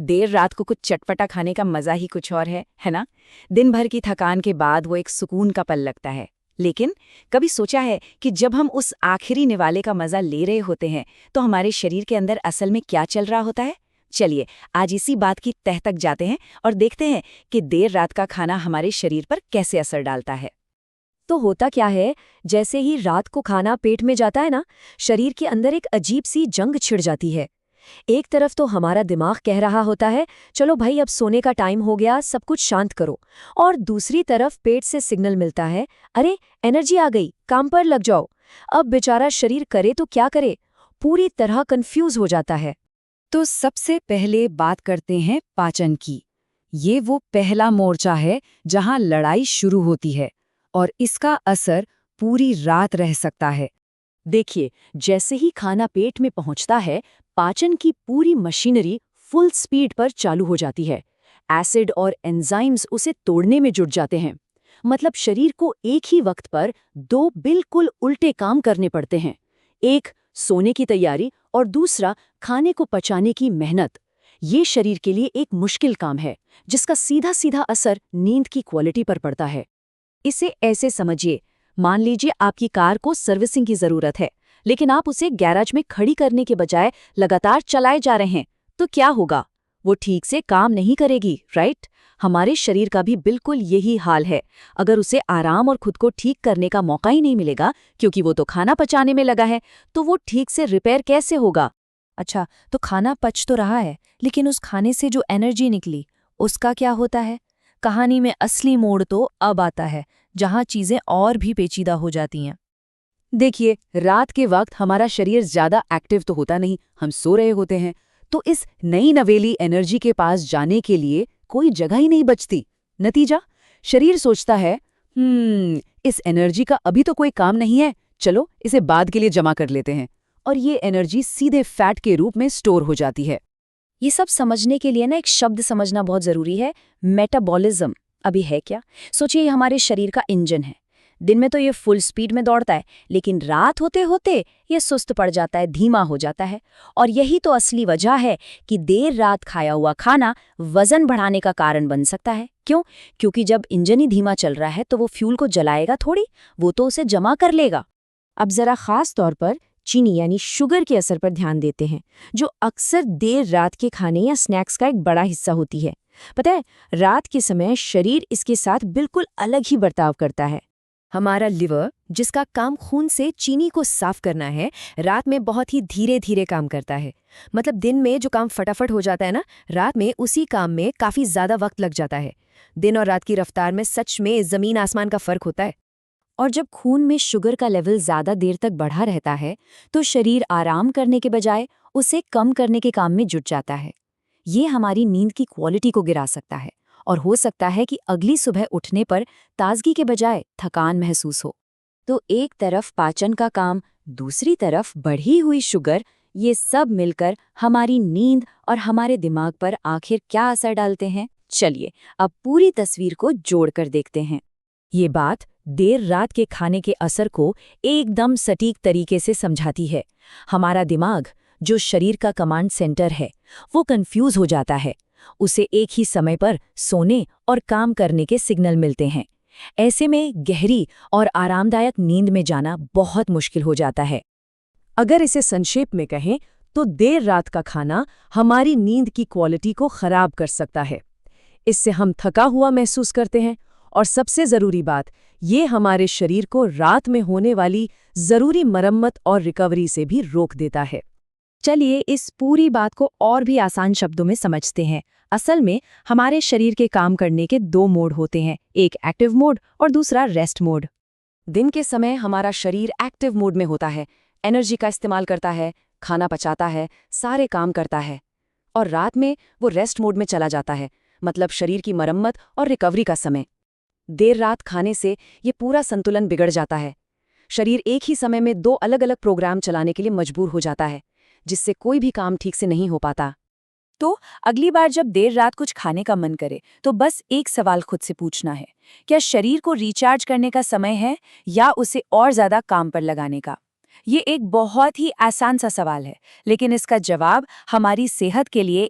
देर रात को कुछ चटपटा खाने का मजा ही कुछ और है ना? दिन भर की थकान के बाद वो एक सुकून का पल लगता है। लेकिन कभी सोचा है कि जब हम उस आखिरी निवाले का मजा ले रहे होते हैं तो हमारे शरीर के अंदर असल में क्या चल रहा होता है? चलिए आज इसी बात की तह तक जाते हैं और देखते हैं कि देर रात का खाना हमारे शरीर पर कैसे असर डालता है। तो होता क्या है, जैसे ही रात को खाना पेट में जाता है ना, शरीर के अंदर एक अजीब सी जंग छिड़ जाती है। एक तरफ तो हमारा दिमाग कह रहा होता है, चलो भाई अब सोने का टाइम हो गया, सब कुछ शांत करो। और दूसरी तरफ पेट से सिग्नल मिलता है, अरे एनर्जी आ गई, काम पर लग जाओ। अब बेचारा शरीर करे तो क्या करे, पूरी तरह कंफ्यूज हो जाता है। तो सबसे पहले बात करते हैं पाचन की। ये वो पहला मोर्चा है जहां लड़ाई शुरू होती है और इसका असर पूरी रात रह सकता है। देखिए, जैसे ही खाना पेट में पहुंचता है, पाचन की पूरी मशीनरी फुल स्पीड पर चालू हो जाती है। एसिड और एंजाइम्स उसे तोड़ने में जुट जाते हैं। मतलब शरीर को एक ही वक्त पर दो बिल्कुल उल्टे काम करने पड़ते हैं। एक सोने की तैयारी और दूसरा खाने को पचाने की मेहनत। ये शरीर के लिए एक मुश्किल काम है, जिसका सीधा सीधा असर नींद की क्वालिटी पर पड़ता है। इसे ऐसे समझिए, मान लीजिए आपकी कार को सर्विसिंग की जरूरत है, लेकिन आप उसे गैराज में खड़ी करने के बजाय लगातार चलाए जा रहे हैं, तो क्या होगा? वो ठीक से काम नहीं करेगी, राइट? हमारे शरीर का भी बिल्कुल यही हाल है। अगर उसे आराम और खुद को ठीक करने का मौका ही नहीं मिलेगा, क्योंकि वो तो खाना पचाने में लगा है, तो वो ठीक से रिपेयर कैसे होगा? अच्छा, तो खाना पच तो रहा है, लेकिन उस खाने से जो एनर्जी निकली, उसका क्या होता है? कहानी में असली मोड़ तो अब आता है, जहां चीजें और भी पेचीदा हो जाती हैं। देखिए, रात के वक्त हमारा शरीर ज्यादा एक्टिव तो होता नहीं, हम सो रहे होते हैं, तो इस नई नवेली एनर्जी के पास जाने के लिए कोई जगह ही नहीं बचती। नतीजा, शरीर सोचता है, इस एनर्जी का अभी तो कोई काम नहीं है, चलो इसे बाद के लिए जमा कर लेते हैं। और ये एनर्जी सीधे फैट के रूप में स्टोर हो जाती है। ये सब समझने के लिए ना एक शब्द समझना बहुत जरूरी है, मेटाबॉलिज्म। अभी है क्या? सोचिए, ये हमारे शरीर का इंजन है। दिन में तो ये फुल स्पीड में दौड़ता है, लेकिन रात होते होते ये सुस्त पड़ जाता है, धीमा हो जाता है। और यही तो असली वजह है कि देर रात खाया हुआ खाना वजन बढ़ाने का कारण बन सकता है। क्यों? क्योंकि जब इंजन ही धीमा चल रहा है तो वो फ्यूल को जलाएगा थोड़ी, वो तो उसे जमा कर लेगा। अब जरा खास तौर पर चीनी यानी शुगर के असर पर ध्यान देते हैं, जो अक्सर देर रात के खाने या स्नैक्स का एक बड़ा हिस्सा होती है। पता है, रात के समय शरीर इसके साथ बिल्कुल अलग ही बर्ताव करता है। हमारा लिवर, जिसका काम खून से चीनी को साफ करना है, रात में बहुत ही धीरे धीरे काम करता है। मतलब दिन में जो काम फटाफट हो जाता है ना, रात में उसी काम में काफी ज्यादा वक्त लग जाता है। दिन और रात की रफ्तार में सच में जमीन आसमान का फर्क होता है। और जब खून में शुगर का लेवल ज्यादा देर तक बढ़ा रहता है, तो शरीर आराम करने के बजाय उसे कम करने के काम में जुट जाता है। ये हमारी नींद की क्वालिटी को गिरा सकता है और हो सकता है कि अगली सुबह उठने पर ताजगी के बजाय थकान महसूस हो। तो एक तरफ पाचन का काम, दूसरी तरफ बढ़ी हुई शुगर, ये सब मिलकर हमारी नींद और हमारे दिमाग पर आखिर क्या असर डालते हैं? चलिए अब पूरी तस्वीर को जोड़कर देखते हैं। ये बात देर रात के खाने के असर को एकदम सटीक तरीके से समझाती है। हमारा दिमाग, जो शरीर का कमांड सेंटर है, वो कंफ्यूज हो जाता है। उसे एक ही समय पर सोने और काम करने के सिग्नल मिलते हैं। ऐसे में गहरी और आरामदायक नींद में जाना बहुत मुश्किल हो जाता है। अगर इसे संक्षेप में कहें तो देर रात का खाना हमारी नींद की क्वालिटी को खराब कर सकता है। इससे हम थका हुआ महसूस करते हैं और सबसे ज़रूरी बात, ये हमारे शरीर को रात में होने वाली ज़रूरी मरम्मत और रिकवरी से भी रोक देता है। चलिए इस पूरी बात को और भी आसान शब्दों में समझते हैं। असल में हमारे शरीर के काम करने के दो मोड होते हैं, एक एक्टिव मोड और दूसरा रेस्ट मोड। दिन के समय हमारा शरीर एक्टिव मोड में होता है, एनर्जी का इस्तेमाल करता है, खाना पचाता है, सारे काम करता है। और रात में वो रेस्ट मोड में चला जाता है, मतलब शरीर की मरम्मत और रिकवरी का समय। देर रात खाने से ये पूरा संतुलन बिगड़ जाता है। शरीर एक ही समय में दो अलग अलग प्रोग्राम चलाने के लिए मजबूर हो जाता है, जिससे कोई भी काम ठीक से नहीं हो पाता। तो अगली बार जब देर रात कुछ खाने का मन करे, तो बस एक सवाल खुद से पूछना है, क्या शरीर को रिचार्ज करने का समय है या उसे और ज्यादा काम पर लगाने का? ये एक बहुत ही आसान सा सवाल है, लेकिन इसका जवाब हमारी सेहत के लिए